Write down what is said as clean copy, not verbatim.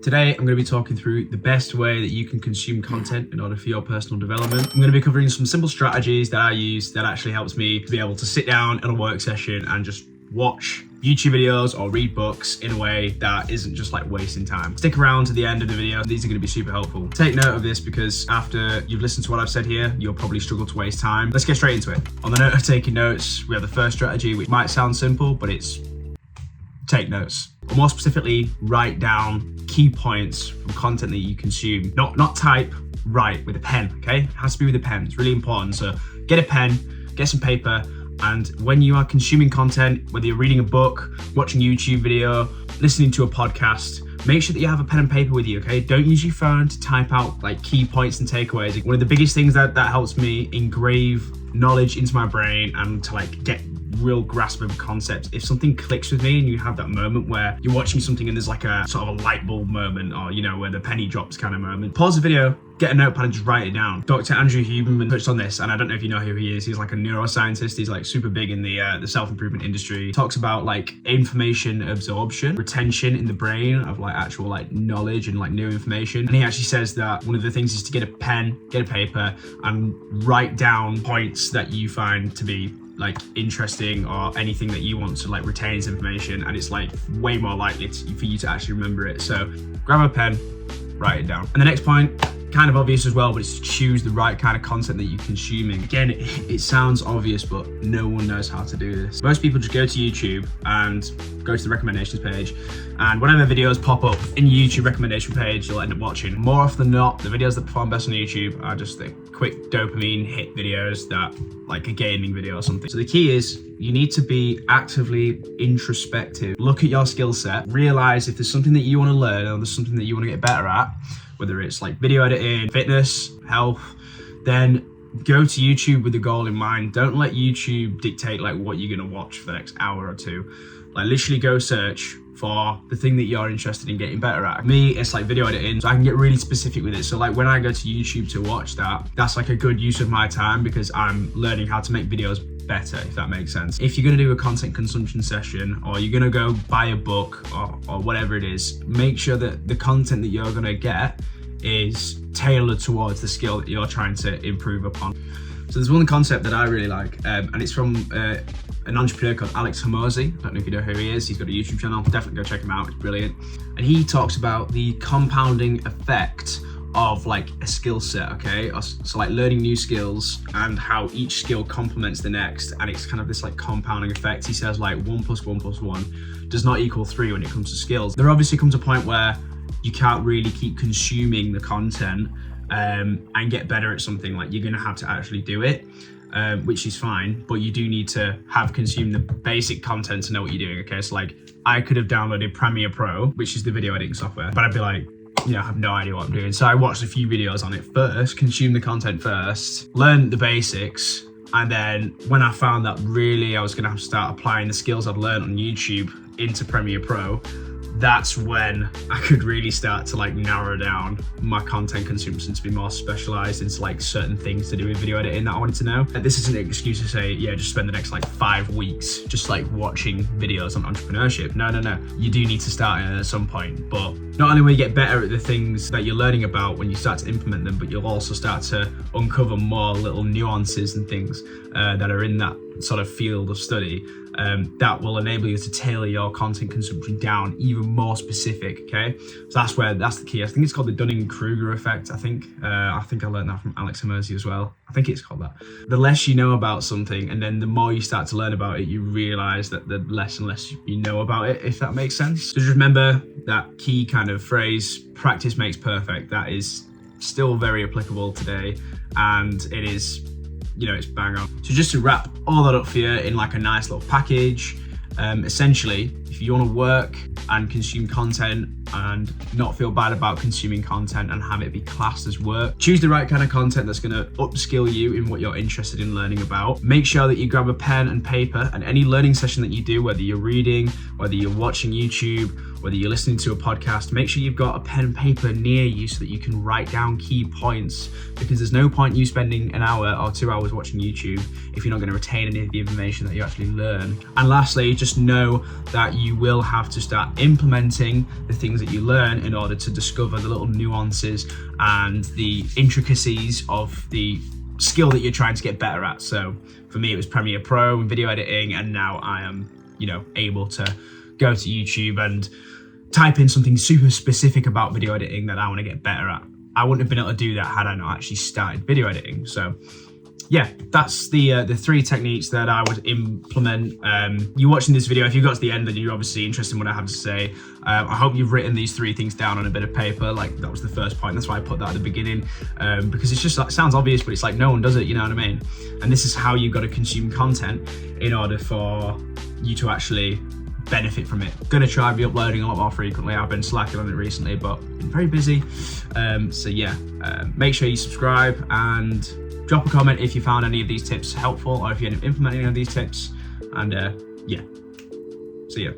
Today, I'm going to be talking through the best way that you can consume content in order for your personal development. I'm going to be covering some simple strategies that I use that actually helps me to be able to sit down in a work session and just watch YouTube videos or read books in a way that isn't just like wasting time. Stick around to the end of the video. These are going to be super helpful. Take note of this because after you've listened to what I've said here, you'll probably struggle to waste time. Let's get straight into it. On the note of taking notes, we have the first strategy, which might sound simple, but it's take notes. Or more specifically, write down key points from content that you consume. Not type, write with a pen, okay? It has to be with a pen. It's really important. So get a pen, get some paper, and when you are consuming content, whether you're reading a book, watching a YouTube video, listening to a podcast, make sure that you have a pen and paper with you, okay? Don't use your phone to type out like key points and takeaways. One of the biggest things that helps me engrave knowledge into my brain and to like get real grasp of concepts. If something clicks with me and you have that moment where you're watching something and there's like a sort of a light bulb moment, or you know, where the penny drops kind of moment, pause the video, get a notepad and just write it down. Dr. Andrew Huberman touched on this, and I don't know if you know who he is. He's like a neuroscientist. He's like super big in the self-improvement industry. He talks about like information absorption, retention in the brain of like actual like knowledge and like new information. And he actually says that one of the things is to get a pen, get a paper, and write down points that you find to be like interesting or anything that you want to like retain as information, and it's like way more likely for you to actually remember it. So grab a pen, write it down. And the next point, kind of obvious as well, but it's to choose the right kind of content that you're consuming. Again, it sounds obvious, but no one knows how to do this. Most people just go to YouTube and go to the recommendations page, and whatever videos pop up in your YouTube recommendation page, you'll end up watching. More often than not, the videos that perform best on YouTube are just the quick dopamine hit videos that like a gaming video or something. So the key is you need to be actively introspective. Look at your skill set, realize if there's something that you want to learn or there's something that you want to get better at, whether it's like video editing, fitness, health, then go to YouTube with the goal in mind. Don't let YouTube dictate like what you're gonna watch for the next hour or two. Like literally go search for the thing that you're interested in getting better at. Me, it's like video editing, so I can get really specific with it. So like when I go to YouTube to watch that, that's like a good use of my time because I'm learning how to make videos better, if that makes sense. If you're gonna do a content consumption session or you're gonna go buy a book or whatever it is, make sure that the content that you're gonna get is tailored towards the skill that you're trying to improve upon. So there's one concept that I really like, and it's from an entrepreneur called Alex Hormozi. I don't know if you know who he is. He's got a YouTube channel. Definitely go check him out. It's brilliant. And he talks about the compounding effect of like a skill set, okay? So like learning new skills and how each skill complements the next, and it's kind of this like compounding effect. He says like 1 + 1 + 1 does not equal 3 when it comes to skills. There obviously comes a point where you can't really keep consuming the content and get better at something. Like you're gonna have to actually do it, which is fine, but you do need to have consumed the basic content to know what you're doing, okay? So like I could have downloaded Premiere Pro, which is the video editing software, but I'd be like, you know, I have no idea what I'm doing. So I watched a few videos on it first, consumed the content first, learned the basics, and then when I found that really I was gonna have to start applying the skills I'd learned on YouTube into Premiere Pro, that's when I could really start to like narrow down my content consumption to be more specialized into like certain things to do with video editing that I wanted to know. This isn't an excuse to say, yeah, just spend the next like 5 weeks just like watching videos on entrepreneurship. No. You do need to start at some point, but not only will you get better at the things that you're learning about when you start to implement them, but you'll also start to uncover more little nuances and things that are in that sort of field of study that will enable you to tailor your content consumption down even more specific, okay? So that's the key. I think it's called the Dunning-Kruger effect. I think I learned that from Alex Hormozi as well. I think it's called that. The less you know about something, and then the more you start to learn about it, you realize that the less and less you know about it, if that makes sense. So just remember that key kind of phrase, practice makes perfect. That is still very applicable today, and it is, you know, it's bang on. So just to wrap all that up for you in like a nice little package, essentially, if you want to work and consume content and not feel bad about consuming content and have it be classed as work, choose the right kind of content that's going to upskill you in what you're interested in learning about. Make sure that you grab a pen and paper, and any learning session that you do, whether you're reading, whether you're watching YouTube, whether you're listening to a podcast, make sure you've got a pen and paper near you so that you can write down key points, because there's no point you spending an hour or 2 hours watching YouTube if you're not going to retain any of the information that you actually learn. And lastly, just know that you will have to start implementing the things that you learn in order to discover the little nuances and the intricacies of the skill that you're trying to get better at. So for me, it was Premiere Pro and video editing, and now I am, able to go to YouTube and type in something super specific about video editing that I want to get better at. I wouldn't have been able to do that had I not actually started video editing. So yeah, that's the 3 techniques that I would implement. You watching this video, if you got to the end, then you're obviously interested in what I have to say. I hope you've written these 3 things down on a bit of paper. Like, that was the first point. That's why I put that at the beginning, because it's just like, sounds obvious, but it's like no one does it. You know what I mean? And this is how you've got to consume content in order for you to actually benefit from it. Gonna try and be uploading a lot more frequently. I've been slacking on it recently, but been very busy. So yeah, make sure you subscribe and drop a comment if you found any of these tips helpful, or if you end up implementing any of these tips. And yeah, see ya.